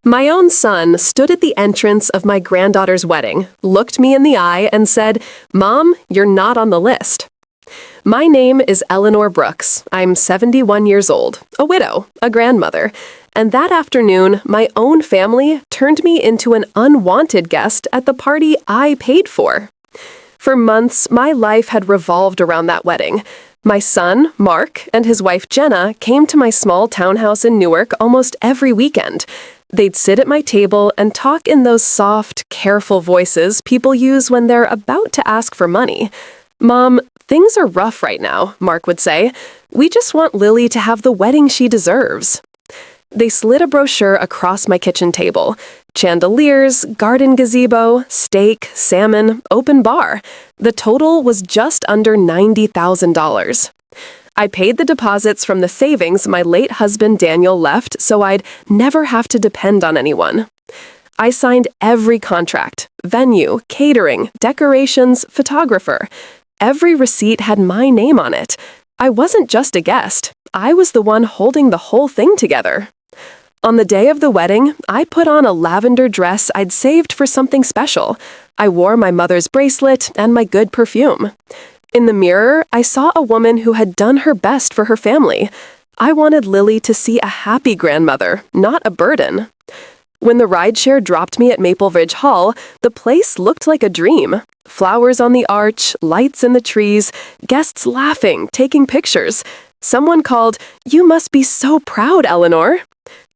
My own son stood at the entrance of my granddaughter's wedding, looked me in the eye, and said, "Mom, you're not on the list." My name is Eleanor Brooks. I'm 71 years old, a widow, a grandmother, and that afternoon, my own family turned me into an unwanted guest at the party I paid for. For months, my life had revolved around that wedding. My son, Mark, and his wife Jenna came to my small townhouse in Newark almost every weekend. They'd sit at my table and talk in those soft, careful voices people use when they're about to ask for money. "Mom, things are rough right now," Mark would say. "We just want Lily to have the wedding she deserves." They slid a brochure across my kitchen table. Chandeliers, garden gazebo, steak, salmon, open bar. The total was just under $90,000. I paid the deposits from the savings my late husband Daniel left so I'd never have to depend on anyone. I signed every contract: venue, catering, decorations, photographer. Every receipt had my name on it. I wasn't just a guest. I was the one holding the whole thing together. On the day of the wedding, I put on a lavender dress I'd saved for something special. I wore my mother's bracelet and my good perfume. In the mirror, I saw a woman who had done her best for her family. I wanted Lily to see a happy grandmother, not a burden. When the rideshare dropped me at Maple Ridge Hall, the place looked like a dream. Flowers on the arch, lights in the trees, guests laughing, taking pictures. Someone called, "You must be so proud, Eleanor."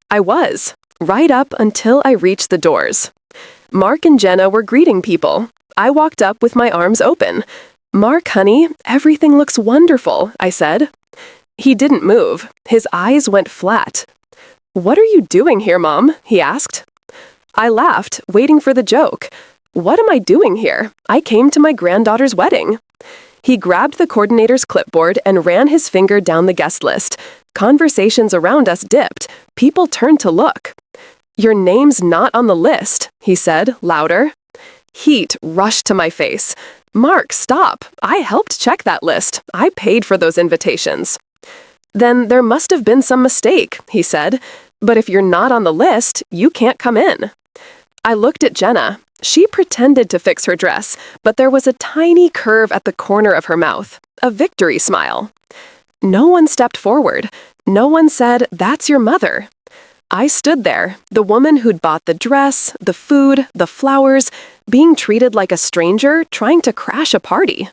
I was, right up until I reached the doors. Mark and Jenna were greeting people. I walked up with my arms open. "Mark, honey, everything looks wonderful," I said. He didn't move. His eyes went flat. "What are you doing here, Mom?" he asked. I laughed, waiting for the joke. "What am I doing here? I came to my granddaughter's wedding." He grabbed the coordinator's clipboard and ran his finger down the guest list. Conversations around us dipped. People turned to look. "Your name's not on the list," he said, louder. Heat rushed to my face. "Mark, stop. I helped check that list. I paid for those invitations." "Then there must have been some mistake," he said. "But if you're not on the list, you can't come in." I looked at Jenna. She pretended to fix her dress, but there was a tiny curve at the corner of her mouth, a victory smile. No one stepped forward. No one said, "That's your mother." I stood there, the woman who'd bought the dress, the food, the flowers, being treated like a stranger, trying to crash a party.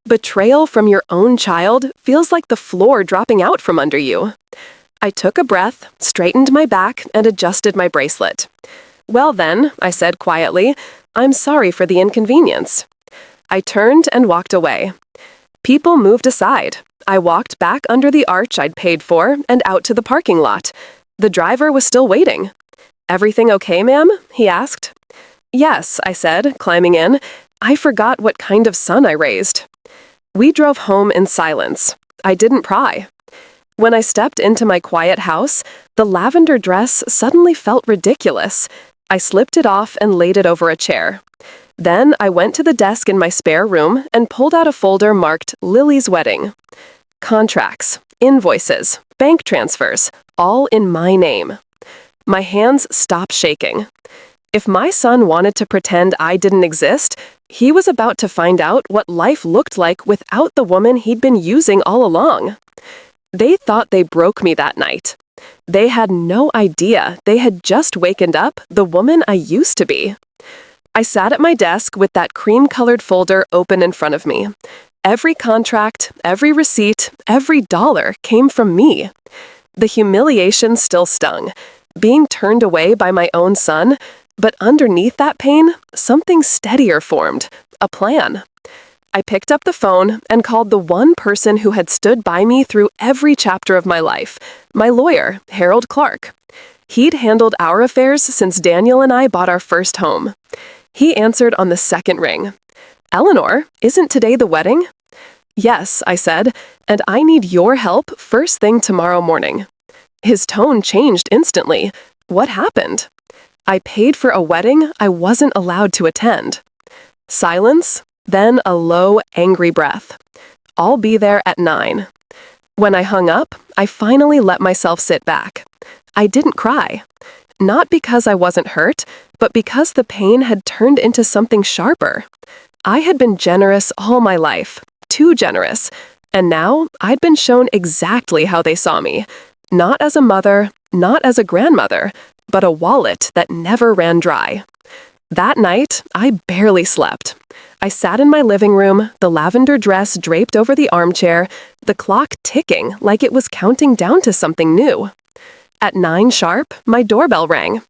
Betrayal from your own child feels like the floor dropping out from under you. I took a breath, straightened my back, and adjusted my bracelet. "Well then," I said quietly, "I'm sorry for the inconvenience." I turned and walked away. People moved aside. I walked back under the arch I'd paid for and out to the parking lot. The driver was still waiting. "Everything okay, ma'am?" he asked. "Yes," I said, climbing in. I forgot what kind of son I raised. We drove home in silence. I didn't pry. When I stepped into my quiet house, the lavender dress suddenly felt ridiculous. I slipped it off and laid it over a chair. Then I went to the desk in my spare room and pulled out a folder marked Lily's Wedding. Contracts, invoices, bank transfers, all in my name. My hands stopped shaking. If my son wanted to pretend I didn't exist, he was about to find out what life looked like without the woman he'd been using all along. They thought they broke me that night. They had no idea they had just wakened up the woman I used to be. I sat at my desk with that cream-colored folder open in front of me. Every contract, every receipt, every dollar came from me. The humiliation still stung, being turned away by my own son, but underneath that pain, something steadier formed, a plan. I picked up the phone and called the one person who had stood by me through every chapter of my life, my lawyer, Harold Clark. He'd handled our affairs since Daniel and I bought our first home. He answered on the second ring. "Eleanor, isn't today the wedding?" "Yes," I said, "and I need your help first thing tomorrow morning." His tone changed instantly. What happened? I paid for a wedding I wasn't allowed to attend. Silence, then a low, angry breath. "I'll be there at 9. When I hung up, I finally let myself sit back. I didn't cry. Not because I wasn't hurt, but because the pain had turned into something sharper. I had been generous all my life, too generous, and now I'd been shown exactly how they saw me. Not as a mother, not as a grandmother, but a wallet that never ran dry. That night, I barely slept. I sat in my living room, the lavender dress draped over the armchair, the clock ticking like it was counting down to something new. At 9 sharp, my doorbell rang.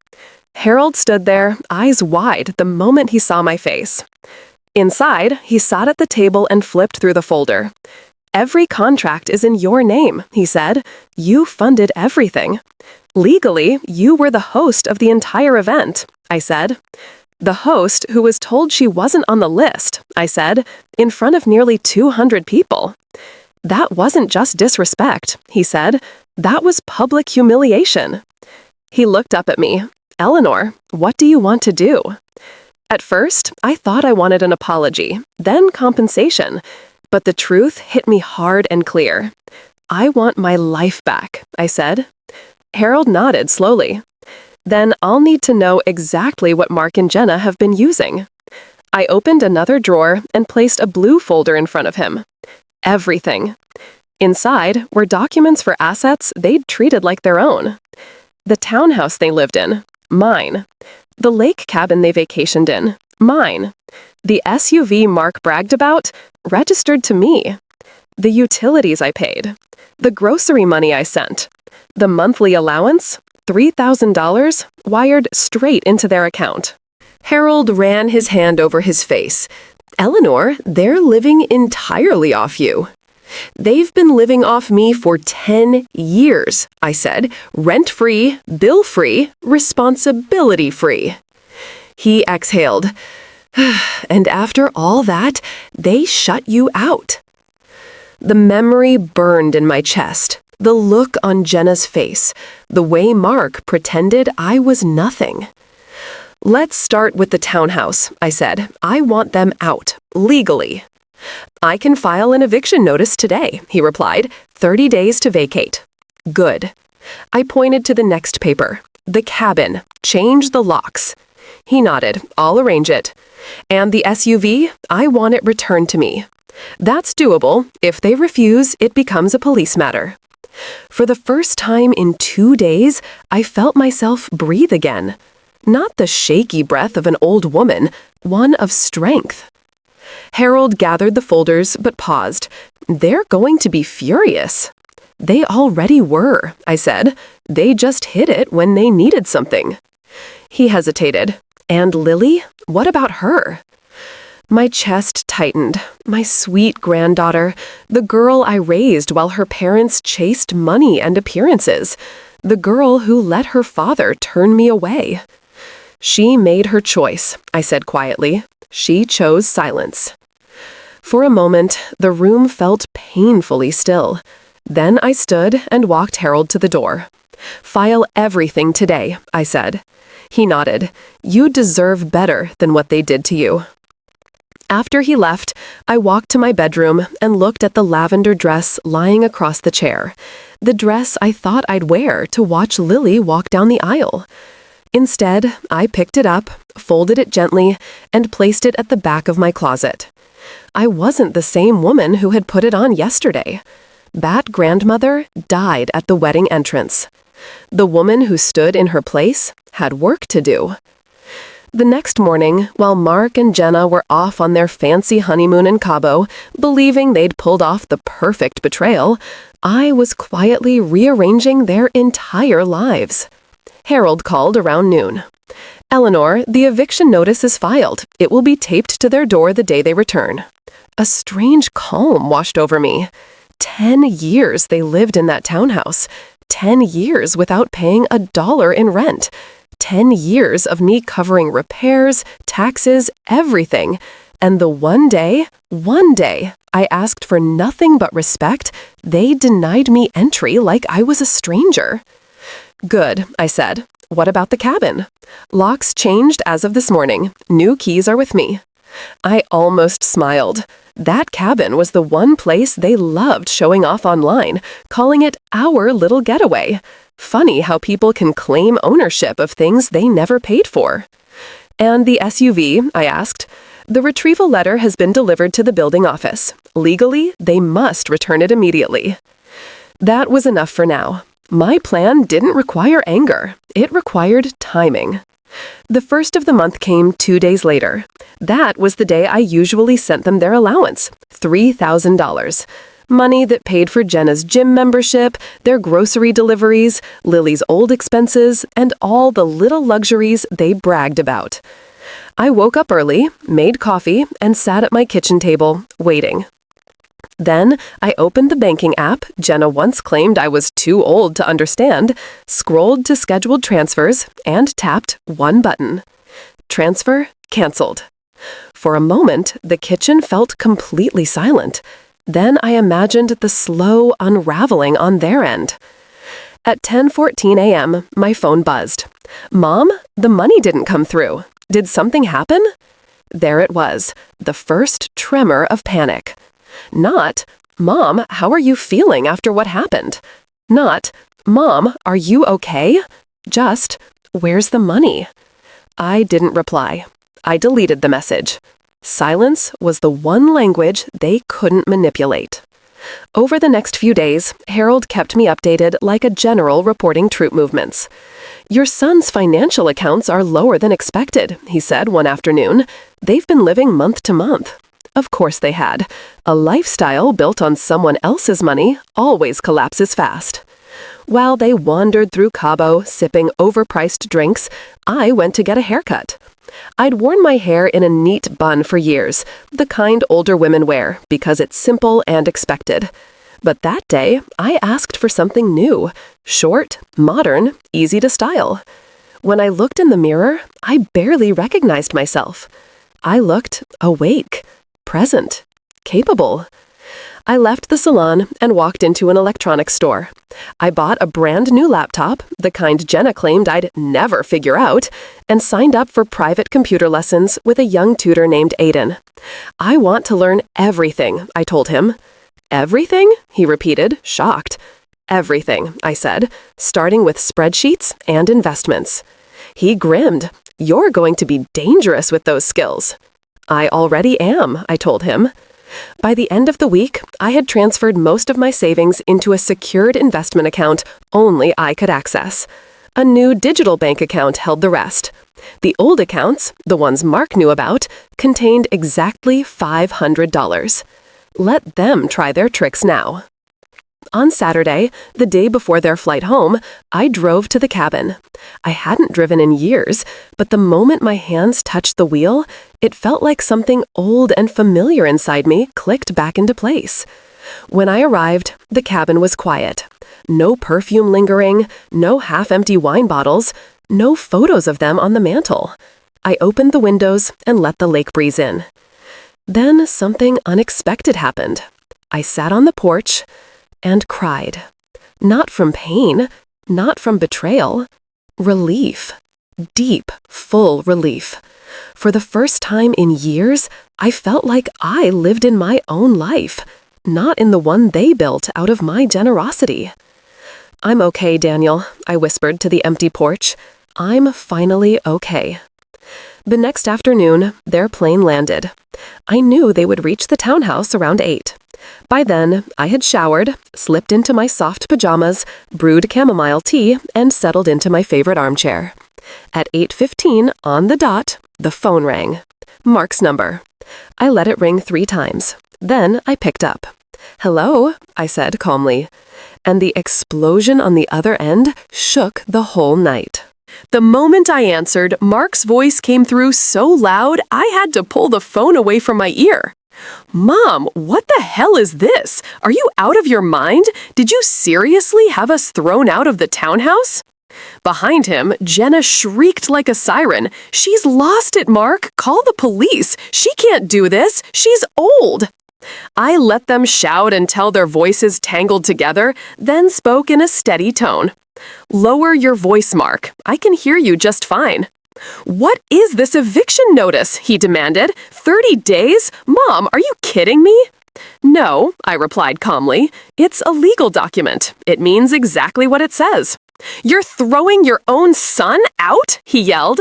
Harold stood there, eyes wide, the moment he saw my face. Inside, he sat at the table and flipped through the folder. "Every contract is in your name," he said. "You funded everything. Legally, you were the host of the entire event," I said. "The host who was told she wasn't on the list," I said, in front of nearly 200 people. "That wasn't just disrespect," he said. "That was public humiliation." He looked up at me. "Eleanor, what do you want to do?" At first, I thought I wanted an apology, then compensation. But the truth hit me hard and clear. "I want my life back," I said. Harold nodded slowly. "Then I'll need to know exactly what Mark and Jenna have been using." I opened another drawer and placed a blue folder in front of him. Everything. Inside were documents for assets they'd treated like their own. The townhouse they lived in, mine. The lake cabin they vacationed in, mine. The SUV Mark bragged about, registered to me. The utilities I paid. The grocery money I sent. The monthly allowance, $3,000, wired straight into their account. Harold ran his hand over his face. "Eleanor, they're living entirely off you." "They've been living off me for 10 years, I said. "Rent-free, bill-free, responsibility-free." He exhaled. "And after all that, they shut you out." The memory burned in my chest. The look on Jenna's face. The way Mark pretended I was nothing. "Let's start with the townhouse," I said. "I want them out, legally." "I can file an eviction notice today," he replied. 30 days to vacate." "Good." I pointed to the next paper. "The cabin. Change the locks." He nodded. "I'll arrange it." "And the SUV? I want it returned to me." "That's doable. If they refuse, it becomes a police matter." For the first time in 2 days, I felt myself breathe again. Not the shaky breath of an old woman, one of strength. Harold gathered the folders but paused. "They're going to be furious." "They already were," I said. "They just hid it when they needed something." He hesitated. "And Lily? What about her?" My chest tightened. My sweet granddaughter, the girl I raised while her parents chased money and appearances, the girl who let her father turn me away. "She made her choice," I said quietly. "She chose silence." For a moment, the room felt painfully still. Then I stood and walked Harold to the door. "File everything today," I said. He nodded. "You deserve better than what they did to you." After he left, I walked to my bedroom and looked at the lavender dress lying across the chair. The dress I thought I'd wear to watch Lily walk down the aisle. Instead, I picked it up, folded it gently, and placed it at the back of my closet. I wasn't the same woman who had put it on yesterday. That grandmother died at the wedding entrance. The woman who stood in her place had work to do. The next morning, while Mark and Jenna were off on their fancy honeymoon in Cabo, believing they'd pulled off the perfect betrayal, I was quietly rearranging their entire lives. Harold called around noon. "Eleanor, the eviction notice is filed. It will be taped to their door the day they return." A strange calm washed over me. 10 years they lived in that townhouse. 10 years without paying $1 in rent. 10 years of me covering repairs, taxes, everything. And the one day I asked for nothing but respect, they denied me entry like I was a stranger. "Good," I said. "What about the cabin?" "Locks changed as of this morning. New keys are with me." I almost smiled. That cabin was the one place they loved showing off online, calling it our little getaway. Funny how people can claim ownership of things they never paid for. And the SUV, I asked. The retrieval letter has been delivered to the building office. Legally, they must return it immediately. That was enough for now. My plan didn't require anger. It required timing. The first of the month came 2 days later. That was the day I usually sent them their allowance, $3,000. Money that paid for Jenna's gym membership, their grocery deliveries, Lily's old expenses, and all the little luxuries they bragged about. I woke up early, made coffee, and sat at my kitchen table, waiting. Then, I opened the banking app Jenna once claimed I was too old to understand, scrolled to scheduled transfers, and tapped one button. Transfer canceled. For a moment, the kitchen felt completely silent. Then I imagined the slow unraveling on their end. At 10:14 a.m., my phone buzzed. "Mom, the money didn't come through. Did something happen?" There it was, the first tremor of panic. Not, "Mom, how are you feeling after what happened?" Not, "Mom, are you okay?" Just, "Where's the money?" I didn't reply. I deleted the message. Silence was the one language they couldn't manipulate. Over the next few days, Harold kept me updated like a general reporting troop movements. "Your son's financial accounts are lower than expected," he said one afternoon. "They've been living month to month." Of course they had. A lifestyle built on someone else's money always collapses fast. While they wandered through Cabo, sipping overpriced drinks, I went to get a haircut. I'd worn my hair in a neat bun for years, the kind older women wear because it's simple and expected. But that day, I asked for something new, short, modern, easy to style. When I looked in the mirror, I barely recognized myself. I looked awake, present, capable. I left the salon and walked into an electronics store. I bought a brand new laptop, the kind Jenna claimed I'd never figure out, and signed up for private computer lessons with a young tutor named Aiden. "I want to learn everything," I told him. "Everything?" he repeated, shocked. "Everything," I said, starting with spreadsheets and investments. He grinned. "You're going to be dangerous with those skills." "I already am," I told him. By the end of the week, I had transferred most of my savings into a secured investment account only I could access. A new digital bank account held the rest. The old accounts, the ones Mark knew about, contained exactly $500. Let them try their tricks now. On Saturday, the day before their flight home, I drove to the cabin. I hadn't driven in years, but the moment my hands touched the wheel, it felt like something old and familiar inside me clicked back into place. When I arrived, the cabin was quiet. No perfume lingering, no half-empty wine bottles, no photos of them on the mantel. I opened the windows and let the lake breeze in. Then something unexpected happened. I sat on the porch and cried. Not from pain, not from betrayal. Relief. Deep, full relief. For the first time in years, I felt like I lived in my own life, not in the one they built out of my generosity. "I'm okay, Daniel," I whispered to the empty porch. "I'm finally okay." The next afternoon, their plane landed. I knew they would reach the townhouse around 8. By then, I had showered, slipped into my soft pajamas, brewed chamomile tea, and settled into my favorite armchair. At 8:15, on the dot, the phone rang. Mark's number. I let it ring 3 times. Then I picked up. "Hello," I said calmly. And the explosion on the other end shook the whole night. The moment I answered, Mark's voice came through so loud I had to pull the phone away from my ear. "Mom, what the hell is this? Are you out of your mind? Did you seriously have us thrown out of the townhouse?" Behind him, Jenna shrieked like a siren. "She's lost it, Mark. Call the police. She can't do this. She's old." I let them shout until their voices tangled together, then spoke in a steady tone. "Lower your voice, Mark. I can hear you just fine." "What is this eviction notice?" he demanded. 30 days? Mom, are you kidding me?" "No," I replied calmly. "It's a legal document. It means exactly what it says." "You're throwing your own son out?" he yelled.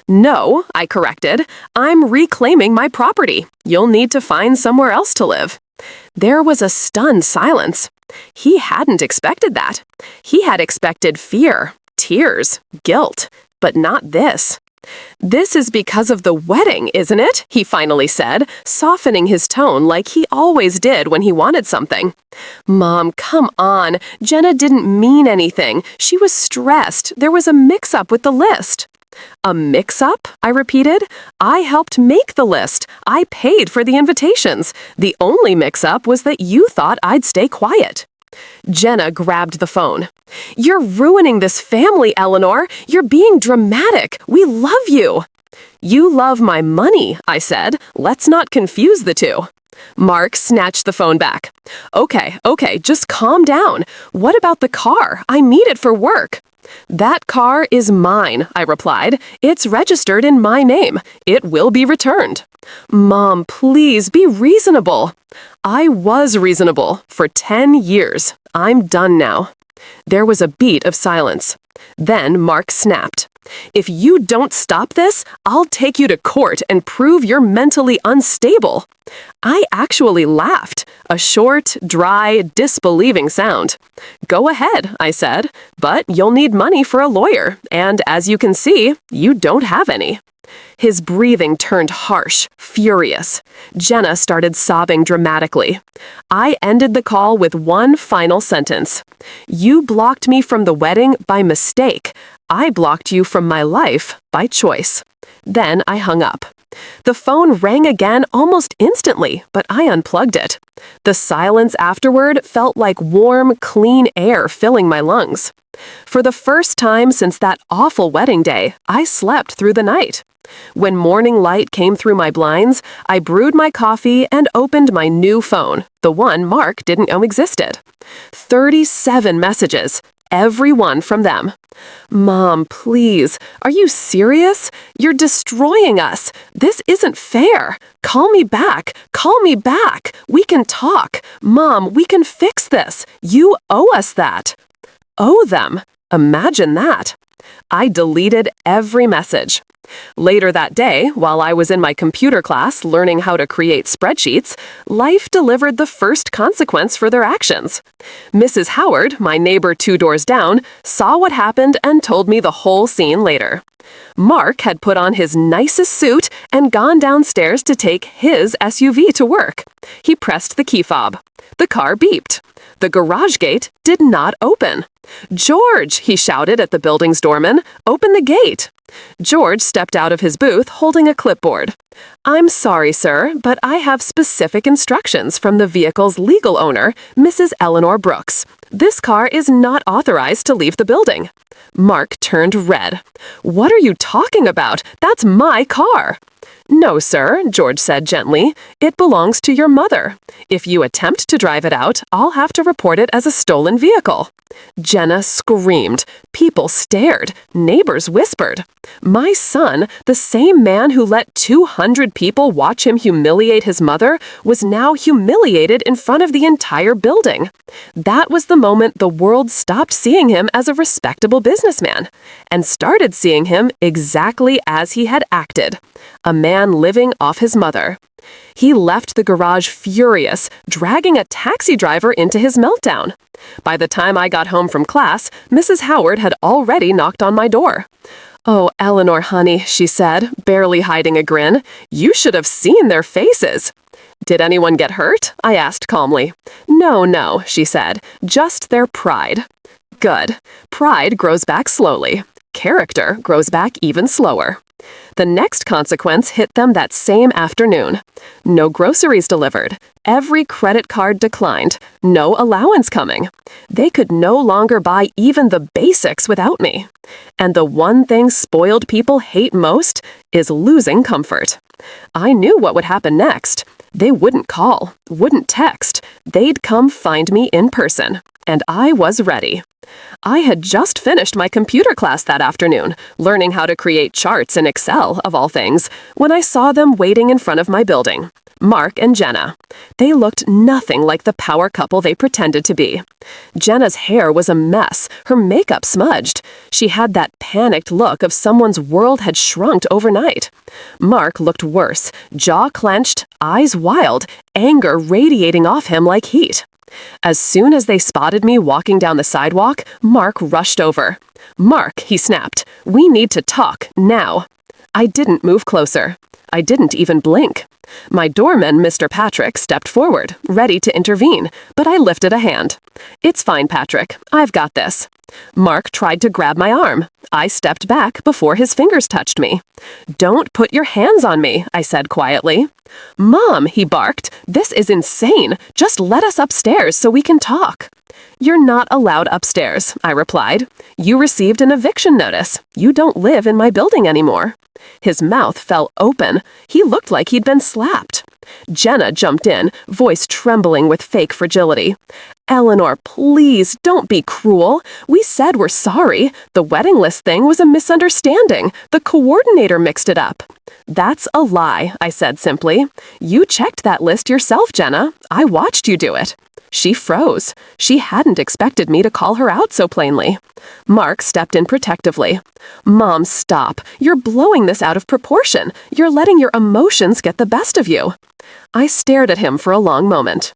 "No," I corrected. "I'm reclaiming my property. You'll need to find somewhere else to live." There was a stunned silence. He hadn't expected that. He had expected fear, tears, guilt, but not this. "This is because of the wedding, isn't it?" he finally said, softening his tone like he always did when he wanted something. "Mom, come on. Jenna didn't mean anything. She was stressed. There was a mix-up with the list." "A mix-up?" I repeated. "I helped make the list. I paid for the invitations. The only mix-up was that you thought I'd stay quiet." Jenna grabbed the phone. "You're ruining this family, Eleanor. You're being dramatic. We love you." "You love my money," I said. "Let's not confuse the two." Mark snatched the phone back. Okay, just calm down. What about the car? I need it for work." "That car is mine," I replied. "It's registered in my name. It will be returned." "Mom, please be reasonable." I was reasonable for 10 years. I'm done now. There was a beat of silence. Then Mark snapped. "If you don't stop this, I'll take you to court and prove you're mentally unstable." I actually laughed, a short, dry, disbelieving sound. "Go ahead," I said, "but you'll need money for a lawyer, and as you can see, you don't have any." His breathing turned harsh, furious. Jenna started sobbing dramatically. I ended the call with one final sentence. "You blocked me from the wedding by mistake. I blocked you from my life by choice." Then I hung up. The phone rang again almost instantly, but I unplugged it. The silence afterward felt like warm, clean air filling my lungs. For the first time since that awful wedding day, I slept through the night. When morning light came through my blinds, I brewed my coffee and opened my new phone, the one Mark didn't know existed. 37 messages, every one from them. "Mom, please, are you serious? You're destroying us. This isn't fair. Call me back. Call me back. We can talk. Mom, we can fix this. You owe us that." Owe them? Imagine that. I deleted every message. Later that day, while I was in my computer class learning how to create spreadsheets, life delivered the first consequence for their actions. Mrs. Howard, my neighbor 2 doors down, saw what happened and told me the whole scene later. Mark had put on his nicest suit and gone downstairs to take his SUV to work. He pressed the key fob. The car beeped. The garage gate did not open. "George," he shouted at the building's doorman, "open the gate." George stepped out of his booth holding a clipboard. "I'm sorry, sir, but I have specific instructions from the vehicle's legal owner, Mrs. Eleanor Brooks. This car is not authorized to leave the building." Mark turned red. "What are you talking about? That's my car." "No, sir," George said gently. "It belongs to your mother. If you attempt to drive it out, I'll have to report it as a stolen vehicle." Jenna screamed. People stared. Neighbors whispered. My son, the same man who let 200 people watch him humiliate his mother, was now humiliated in front of the entire building. That was the moment the world stopped seeing him as a respectable businessman and started seeing him exactly as he had acted, a man living off his mother. He left the garage furious, dragging a taxi driver into his meltdown. By the time I got home from class, Mrs. Howard had already knocked on my door. "Oh, Eleanor, honey," she said, barely hiding a grin. "You should have seen their faces." "Did anyone get hurt?" I asked calmly. No, she said. "Just their pride." Good. Pride grows back slowly. Character grows back even slower. The next consequence hit them that same afternoon. No groceries delivered. Every credit card declined. No allowance coming. They could no longer buy even the basics without me. And the one thing spoiled people hate most is losing comfort. I knew what would happen next. They wouldn't call, wouldn't text. They'd come find me in person. And I was ready. I had just finished my computer class that afternoon, learning how to create charts in Excel, of all things, when I saw them waiting in front of my building. Mark and Jenna. They looked nothing like the power couple they pretended to be. Jenna's hair was a mess, her makeup smudged. She had that panicked look of someone's world had shrunk overnight. Mark looked worse, jaw clenched, eyes wild, anger radiating off him like heat. As soon as they spotted me walking down the sidewalk, Mark rushed over. "Mark," he snapped, "we need to talk, now." I didn't move closer. I didn't even blink. My doorman, Mr. Patrick, stepped forward, ready to intervene, but I lifted a hand. "It's fine, Patrick. I've got this." Mark tried to grab my arm. I stepped back before his fingers touched me. "Don't put your hands on me," I said quietly. "Mom," he barked, "this is insane. Just let us upstairs so we can talk." "You're not allowed upstairs," I replied. "You received an eviction notice. You don't live in my building anymore." His mouth fell open. He looked like he'd been slapped. Jenna jumped in, voice trembling with fake fragility. "Eleanor, please, don't be cruel. We said we're sorry. The wedding list thing was a misunderstanding. The coordinator mixed it up." "That's a lie," I said simply. "You checked that list yourself, Jenna. I watched you do it." She froze. She hadn't expected me to call her out so plainly. Mark stepped in protectively. "Mom, stop. You're blowing this out of proportion. You're letting your emotions get the best of you." I stared at him for a long moment.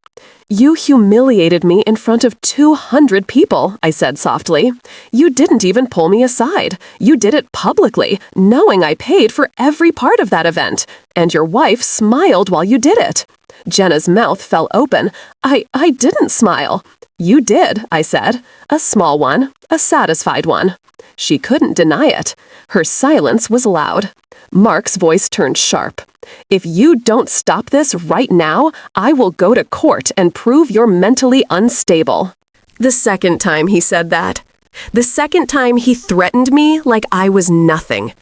"You humiliated me in front of 200 people," I said softly. "You didn't even pull me aside. You did it publicly, knowing I paid for every part of that event. And your wife smiled while you did it." Jenna's mouth fell open. I didn't smile." "You did," I said. "A small one, a satisfied one." She couldn't deny it. Her silence was loud. Mark's voice turned sharp. "If you don't stop this right now, I will go to court and prove you're mentally unstable." The second time he said that. The second time he threatened me like I was nothing.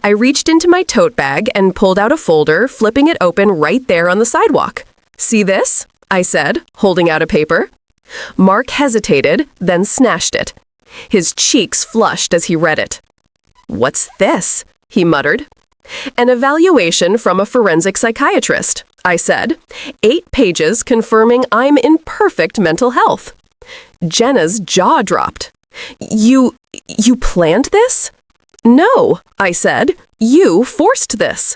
I reached into my tote bag and pulled out a folder, flipping it open right there on the sidewalk. "See this?" I said, holding out a paper. Mark hesitated, then snatched it. His cheeks flushed as he read it. "What's this?" he muttered. "An evaluation from a forensic psychiatrist," I said. 8 pages confirming I'm in perfect mental health. Jenna's jaw dropped. You planned this?" "No," I said. "You forced this."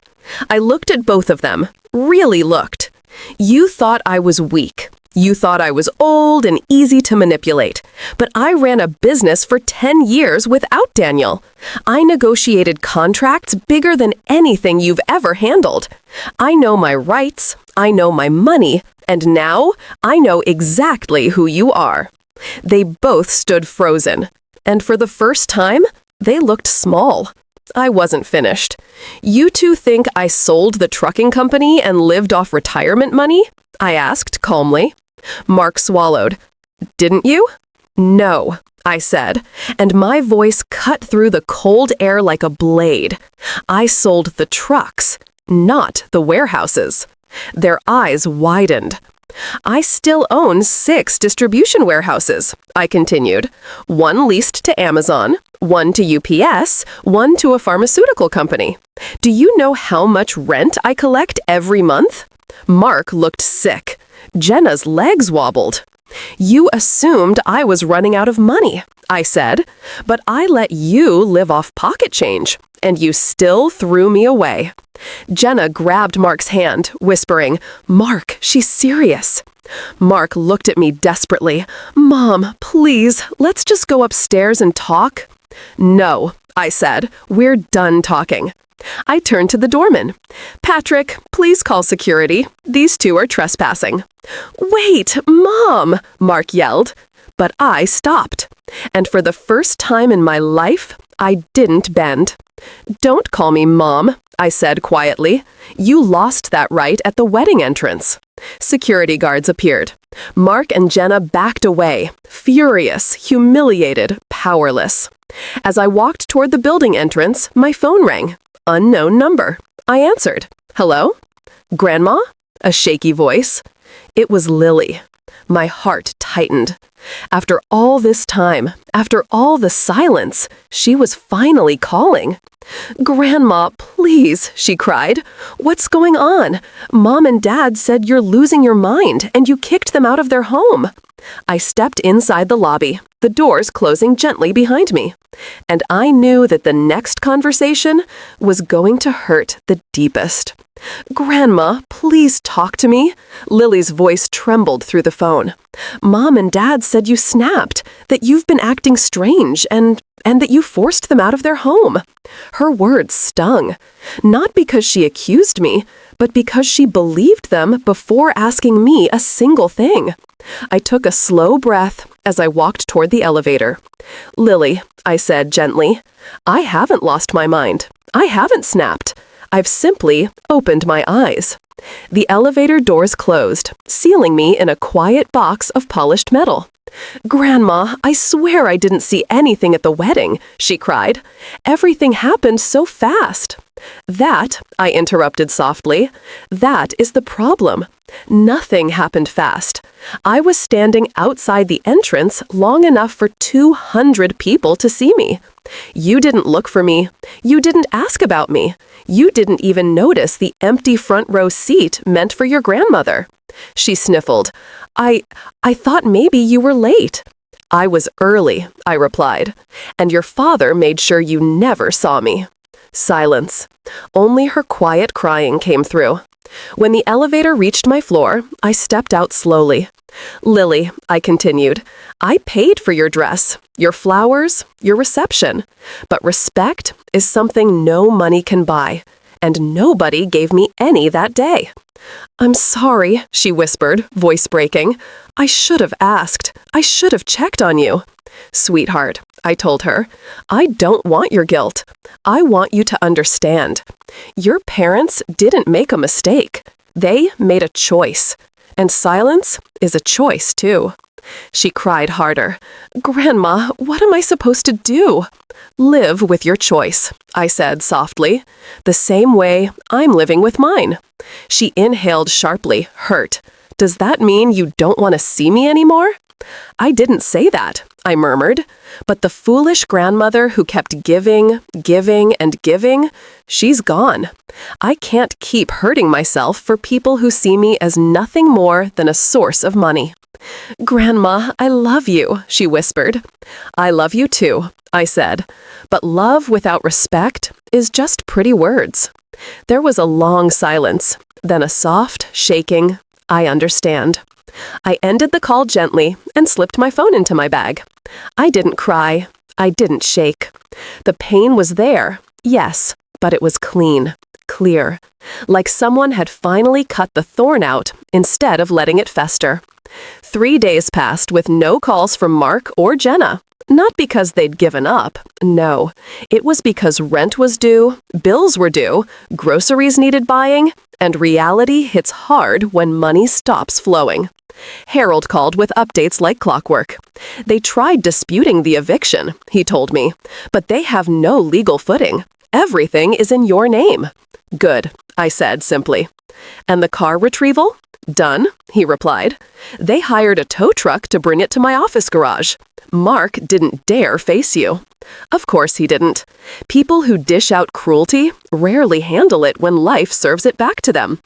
I looked at both of them, really looked. "You thought I was weak. You thought I was old and easy to manipulate. But I ran a business for 10 years without Daniel. I negotiated contracts bigger than anything you've ever handled. I know my rights, I know my money, and now I know exactly who you are." They both stood frozen, and for the first time, they looked small. I wasn't finished. "You two think I sold the trucking company and lived off retirement money?" I asked calmly. Mark swallowed. "Didn't you?" "No," I said, and my voice cut through the cold air like a blade. "I sold the trucks, not the warehouses." Their eyes widened. "I still own 6 distribution warehouses," I continued. "One leased to Amazon, one to UPS, one to a pharmaceutical company. Do you know how much rent I collect every month?" Mark looked sick. Jenna's legs wobbled. "You assumed I was running out of money," I said, "but I let you live off pocket change, and you still threw me away." Jenna grabbed Mark's hand, whispering, "Mark, she's serious." Mark looked at me desperately. "Mom, please, let's just go upstairs and talk." "No," I said, "we're done talking." I turned to the doorman. "Patrick, please call security. These two are trespassing." "Wait, Mom!" Mark yelled. But I stopped. And for the first time in my life, I didn't bend. "Don't call me Mom," I said quietly. "You lost that right at the wedding entrance." Security guards appeared. Mark and Jenna backed away, furious, humiliated, powerless. As I walked toward the building entrance, my phone rang. Unknown number. I answered. "Hello? Grandma?" A shaky voice. It was Lily. My heart tightened. After all this time, after all the silence, she was finally calling. "Grandma, Please, she cried. What's going on? Mom and Dad said you're losing your mind and you kicked them out of their home. I stepped inside the lobby, the doors closing gently behind me. And I knew that the next conversation was going to hurt the deepest. Grandma, please talk to me. Lily's voice trembled through the phone. Mom and Dad said you snapped, that you've been acting strange, and that you forced them out of their home. Her words stung, not because she accused me, but because she believed them before asking me a single thing. I took a slow breath as I walked toward the elevator. Lily, I said gently, I haven't lost my mind. I haven't snapped. I've simply opened my eyes. The elevator doors closed, sealing me in a quiet box of polished metal. Grandma, I swear I didn't see anything at the wedding, she cried. Everything happened so fast. That, I interrupted softly, that is the problem. Nothing happened fast. I was standing outside the entrance long enough for 200 people to see me. You didn't look for me. You didn't ask about me. You didn't even notice the empty front row seat meant for your grandmother. She sniffled. I thought maybe you were late. I was early, I replied, and your father made sure you never saw me. Silence. Only her quiet crying came through. When the elevator reached my floor, I stepped out slowly. Lily, I continued, I paid for your dress, your flowers, your reception. But respect is something no money can buy, and nobody gave me any that day. I'm sorry, she whispered, voice breaking. I should have asked. I should have checked on you. Sweetheart, I told her, I don't want your guilt. I want you to understand. Your parents didn't make a mistake. They made a choice. And silence is a choice, too. She cried harder. Grandma, what am I supposed to do? Live with your choice, I said softly, the same way I'm living with mine. She inhaled sharply, hurt. Does that mean you don't want to see me anymore? I didn't say that, I murmured. But the foolish grandmother who kept giving, and giving, she's gone. I can't keep hurting myself for people who see me as nothing more than a source of money. Grandma, I love you, she whispered. I love you too, I said. But love without respect is just pretty words. There was a long silence, then a soft, shaking, I understand. I ended the call gently and slipped my phone into my bag. I didn't cry. I didn't shake. The pain was there, yes, but it was clean, clear, like someone had finally cut the thorn out instead of letting it fester. 3 days passed with no calls from Mark or Jenna. Not because they'd given up, no. It was because rent was due, bills were due, groceries needed buying, and reality hits hard when money stops flowing. Harold called with updates like clockwork. They tried disputing the eviction, he told me, but they have no legal footing. Everything is in your name. Good, I said simply. And the car retrieval? Done, he replied. They hired a tow truck to bring it to my office garage. Mark didn't dare face you. Of course he didn't. People who dish out cruelty rarely handle it when life serves it back to them.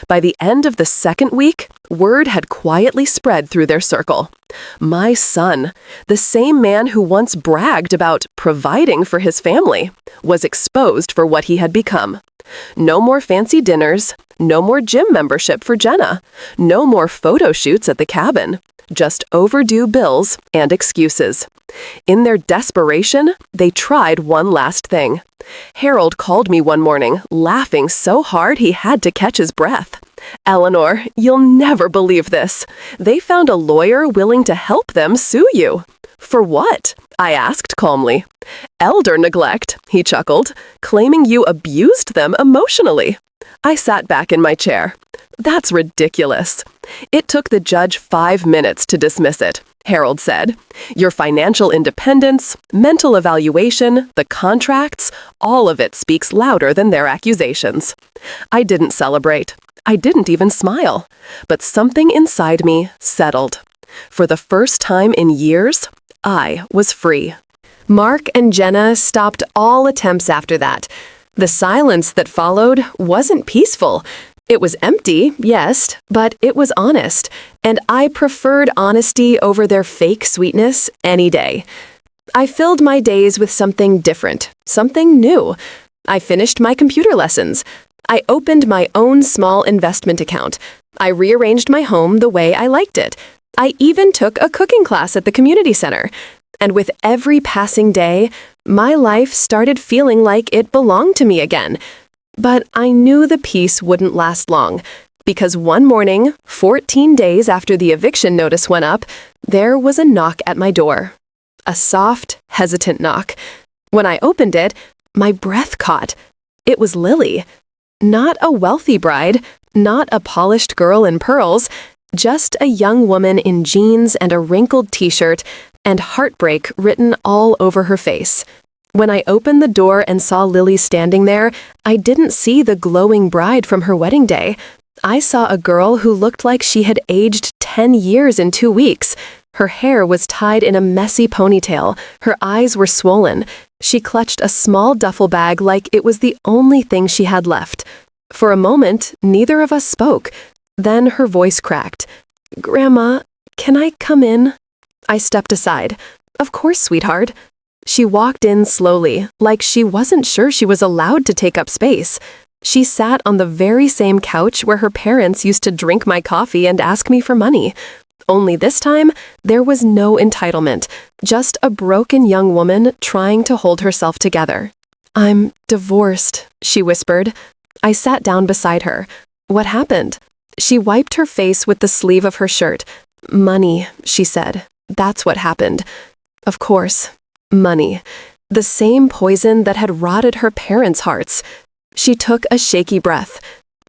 By the end of the second week, word had quietly spread through their circle. My son, the same man who once bragged about providing for his family, was exposed for what he had become. No more fancy dinners, no more gym membership for Jenna, no more photo shoots at the cabin, just overdue bills and excuses. In their desperation, they tried one last thing. Harold called me one morning, laughing so hard he had to catch his breath. Eleanor, you'll never believe this. They found a lawyer willing to help them sue you. For what? I asked calmly. Elder neglect, he chuckled, claiming you abused them emotionally. I sat back in my chair. That's ridiculous. It took the judge 5 minutes to dismiss it, Harold said. Your financial independence, mental evaluation, the contracts, all of it speaks louder than their accusations. I didn't celebrate. I didn't even smile. But something inside me settled. For the first time in years, I was free. Mark and Jenna stopped all attempts after that. The silence that followed wasn't peaceful. It was empty, yes, but it was honest, and I preferred honesty over their fake sweetness any day. I filled my days with something different, something new. I finished my computer lessons. I opened my own small investment account. I rearranged my home the way I liked it. I even took a cooking class at the community center. And with every passing day, my life started feeling like it belonged to me again. But I knew the peace wouldn't last long, because one morning, 14 days after the eviction notice went up, there was a knock at my door. A soft, hesitant knock. When I opened it, my breath caught. It was Lily. Not a wealthy bride, not a polished girl in pearls, just a young woman in jeans and a wrinkled t-shirt, and heartbreak written all over her face. When I opened the door and saw Lily standing there, I didn't see the glowing bride from her wedding day. I saw a girl who looked like she had aged 10 years in 2 weeks. Her hair was tied in a messy ponytail. Her eyes were swollen. She clutched a small duffel bag like it was the only thing she had left. For a moment, neither of us spoke. Then her voice cracked. "Grandma, can I come in?" I stepped aside. "Of course, sweetheart." She walked in slowly, like she wasn't sure she was allowed to take up space. She sat on the very same couch where her parents used to drink my coffee and ask me for money. Only this time, there was no entitlement, just a broken young woman trying to hold herself together. "I'm divorced," she whispered. I sat down beside her. "What happened?" She wiped her face with the sleeve of her shirt. "Money," she said. "That's what happened." Of course, money. The same poison that had rotted her parents' hearts. She took a shaky breath.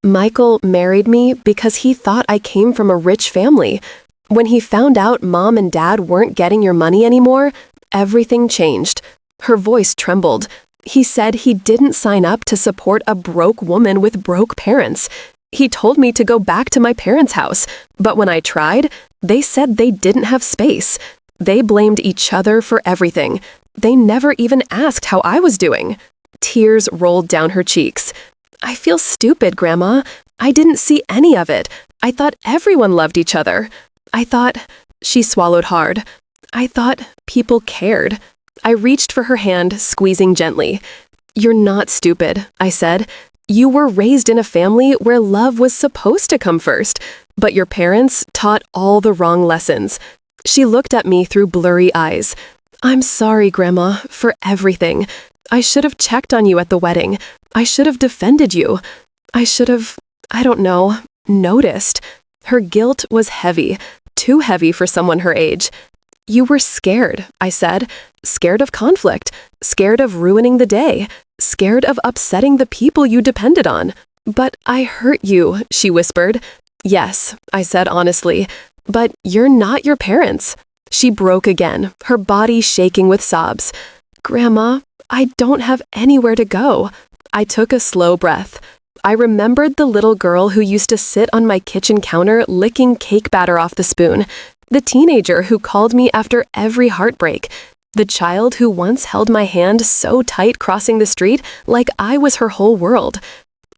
"Michael married me because he thought I came from a rich family. When he found out Mom and Dad weren't getting your money anymore, everything changed." Her voice trembled. "He said he didn't sign up to support a broke woman with broke parents. He told me to go back to my parents' house, but when I tried, they said they didn't have space. They blamed each other for everything. They never even asked how I was doing." Tears rolled down her cheeks. "I feel stupid, Grandma. I didn't see any of it. I thought everyone loved each other. I thought—" She swallowed hard. "I thought people cared." I reached for her hand, squeezing gently. "You're not stupid," I said. "You were raised in a family where love was supposed to come first, but your parents taught all the wrong lessons." She looked at me through blurry eyes. "I'm sorry, Grandma, for everything. I should have checked on you at the wedding. I should have defended you. I should have, I don't know, noticed." Her guilt was heavy, too heavy for someone her age. "You were scared," I said. "Scared of conflict, scared of ruining the day, scared of upsetting the people you depended on." "But I hurt you," she whispered. "Yes," I said honestly, "but you're not your parents." She broke again, her body shaking with sobs. "Grandma, I don't have anywhere to go." I took a slow breath. I remembered the little girl who used to sit on my kitchen counter licking cake batter off the spoon, the teenager who called me after every heartbreak, the child who once held my hand so tight crossing the street like I was her whole world.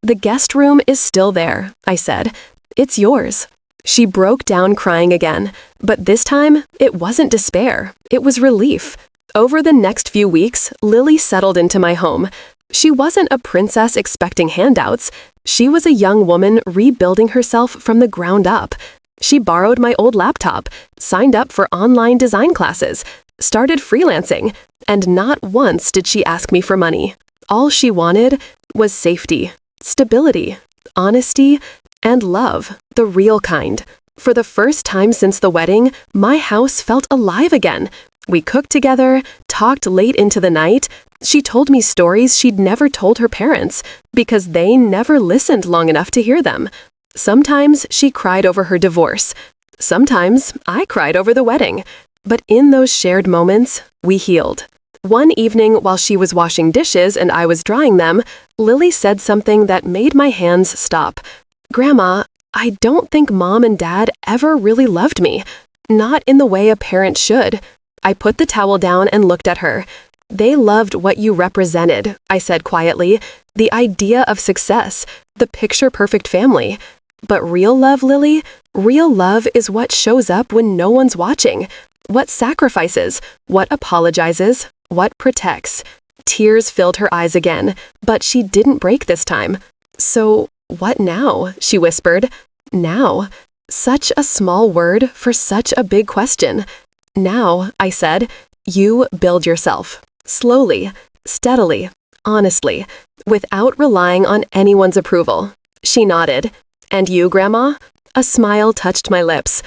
"The guest room is still there," I said. "It's yours." She broke down crying again, but this time it wasn't despair, it was relief. Over the next few weeks, Lily settled into my home. She wasn't a princess expecting handouts. She was a young woman rebuilding herself from the ground up. She borrowed my old laptop, signed up for online design classes, started freelancing, and not once did she ask me for money. All she wanted was safety, stability, honesty, and love, the real kind. For the first time since the wedding, my house felt alive again. We cooked together, talked late into the night. She told me stories she'd never told her parents because they never listened long enough to hear them. Sometimes she cried over her divorce. Sometimes I cried over the wedding. But in those shared moments, we healed. One evening while she was washing dishes and I was drying them, Lily said something that made my hands stop. "Grandma, I don't think Mom and Dad ever really loved me. Not in the way a parent should." I put the towel down and looked at her. They loved what you represented, I said quietly, the idea of success, the picture-perfect family. But real love, Lily, real love is what shows up when no one's watching, what sacrifices, what apologizes, what protects. Tears filled her eyes again, but she didn't break this time. So, what now? She whispered. Now. Such a small word for such a big question. Now, I said, you build yourself. Slowly, steadily, honestly, without relying on anyone's approval. She nodded. And you, Grandma? A smile touched my lips.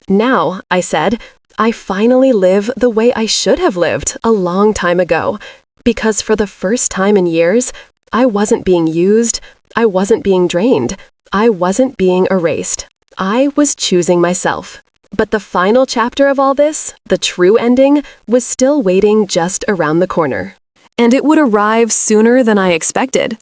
Now, I said, I finally live the way I should have lived a long time ago. Because for the first time in years, I wasn't being used, I wasn't being drained, I wasn't being erased. I was choosing myself. But the final chapter of all this, the true ending, was still waiting just around the corner. And it would arrive sooner than I expected.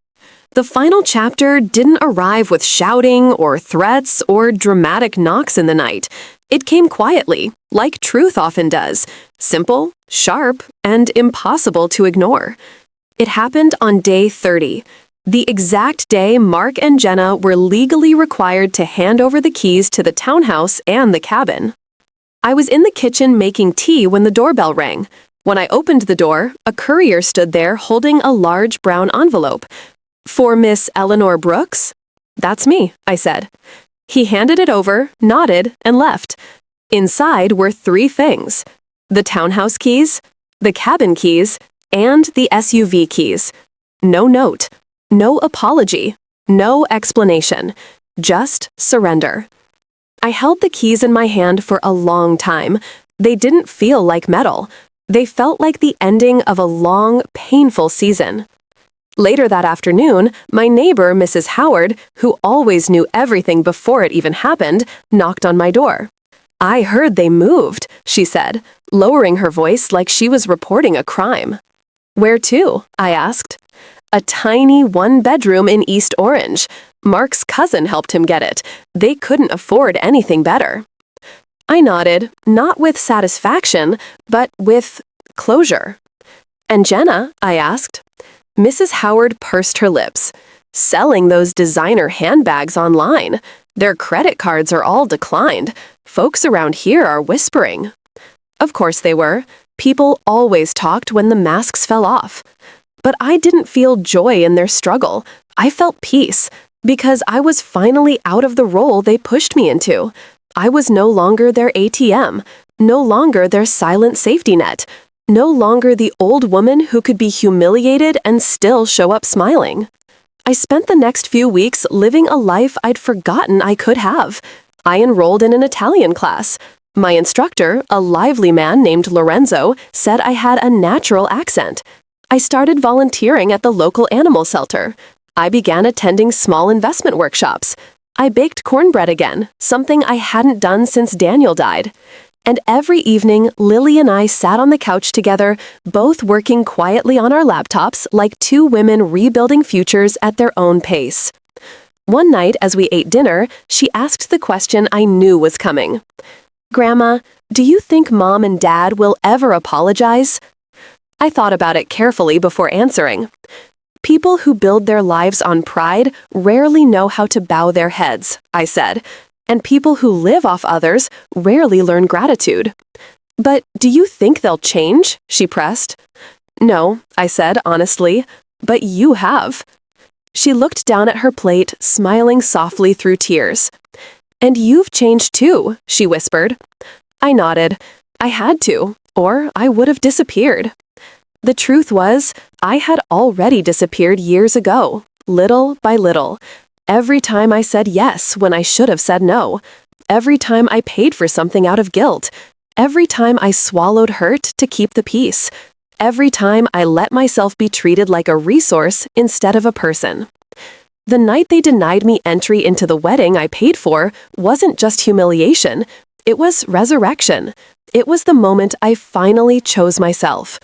The final chapter didn't arrive with shouting or threats or dramatic knocks in the night. It came quietly, like truth often does, simple, sharp, and impossible to ignore. It happened on day 30, the exact day Mark and Jenna were legally required to hand over the keys to the townhouse and the cabin. I was in the kitchen making tea when the doorbell rang. When I opened the door, a courier stood there holding a large brown envelope. For Miss Eleanor Brooks? That's me, I said. He handed it over, nodded, and left. Inside were 3 things: the townhouse keys, the cabin keys, and the SUV keys. No note, no apology, no explanation, just surrender. I held the keys in my hand for a long time. They didn't feel like metal. They felt like the ending of a long, painful season. Later that afternoon, my neighbor, Mrs. Howard, who always knew everything before it even happened, knocked on my door. I heard they moved, she said, lowering her voice like she was reporting a crime. Where to? I asked. A tiny 1-bedroom in East Orange. Mark's cousin helped him get it. They couldn't afford anything better. I nodded, not with satisfaction, but with closure. And Jenna? I asked. Mrs. Howard pursed her lips. Selling those designer handbags online. Their credit cards are all declined. Folks around here are whispering. Of course they were. People always talked when the masks fell off. But I didn't feel joy in their struggle. I felt peace, because I was finally out of the role they pushed me into. I was no longer their ATM, no longer their silent safety net, no longer the old woman who could be humiliated and still show up smiling. I spent the next few weeks living a life I'd forgotten I could have. I enrolled in an Italian class. My instructor, a lively man named Lorenzo, said I had a natural accent. I started volunteering at the local animal shelter. I began attending small investment workshops. I baked cornbread again, something I hadn't done since Daniel died. And every evening, Lily and I sat on the couch together, both working quietly on our laptops like 2 women rebuilding futures at their own pace. One night, as we ate dinner, she asked the question I knew was coming. Grandma, do you think Mom and Dad will ever apologize? I thought about it carefully before answering. People who build their lives on pride rarely know how to bow their heads, I said, and people who live off others rarely learn gratitude. But do you think they'll change? She pressed. No, I said honestly, but you have. She looked down at her plate, smiling softly through tears. And you've changed too, she whispered. I nodded. I had to, or I would have disappeared. The truth was, I had already disappeared years ago, little by little. Every time I said yes when I should have said no. Every time I paid for something out of guilt. Every time I swallowed hurt to keep the peace. Every time I let myself be treated like a resource instead of a person. The night they denied me entry into the wedding I paid for wasn't just humiliation. It was resurrection. It was the moment I finally chose myself.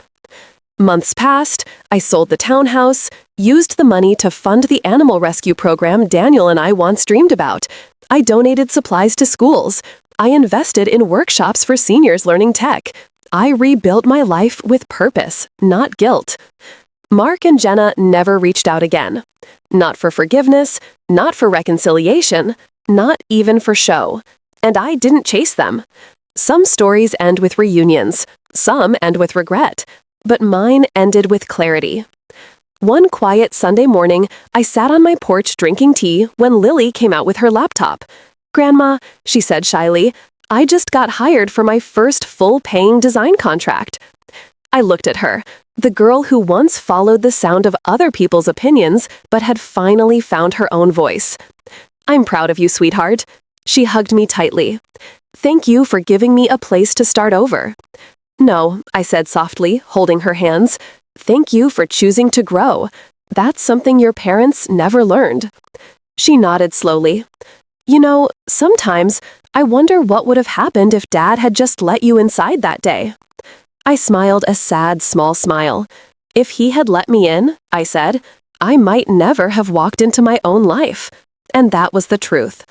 Months passed, I sold the townhouse, used the money to fund the animal rescue program Daniel and I once dreamed about. I donated supplies to schools. I invested in workshops for seniors learning tech. I rebuilt my life with purpose, not guilt. Mark and Jenna never reached out again. Not for forgiveness, not for reconciliation, not even for show. And I didn't chase them. Some stories end with reunions, some end with regret, but mine ended with clarity. One quiet Sunday morning, I sat on my porch drinking tea when Lily came out with her laptop. "Grandma," she said shyly, "I just got hired for my first full-paying design contract." I looked at her, the girl who once followed the sound of other people's opinions but had finally found her own voice. "I'm proud of you, sweetheart." She hugged me tightly. "Thank you for giving me a place to start over." "No," I said softly, holding her hands. "Thank you for choosing to grow. That's something your parents never learned." She nodded slowly. "You know, sometimes I wonder what would have happened if Dad had just let you inside that day." I smiled a sad, small smile. "If he had let me in," I said, "I might never have walked into my own life." And that was the truth.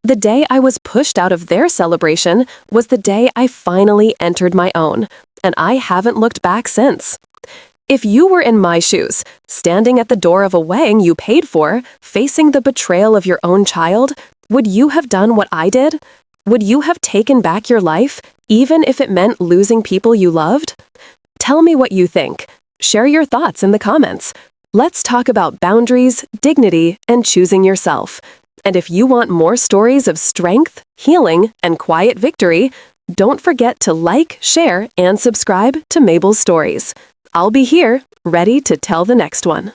The day I was pushed out of their celebration was the day I finally entered my own, and I haven't looked back since. If you were in my shoes, standing at the door of a wedding you paid for, facing the betrayal of your own child, would you have done what I did? Would you have taken back your life, even if it meant losing people you loved? Tell me what you think. Share your thoughts in the comments. Let's talk about boundaries, dignity, and choosing yourself. And if you want more stories of strength, healing, and quiet victory, don't forget to like, share, and subscribe to Mabel's Stories. I'll be here, ready to tell the next one.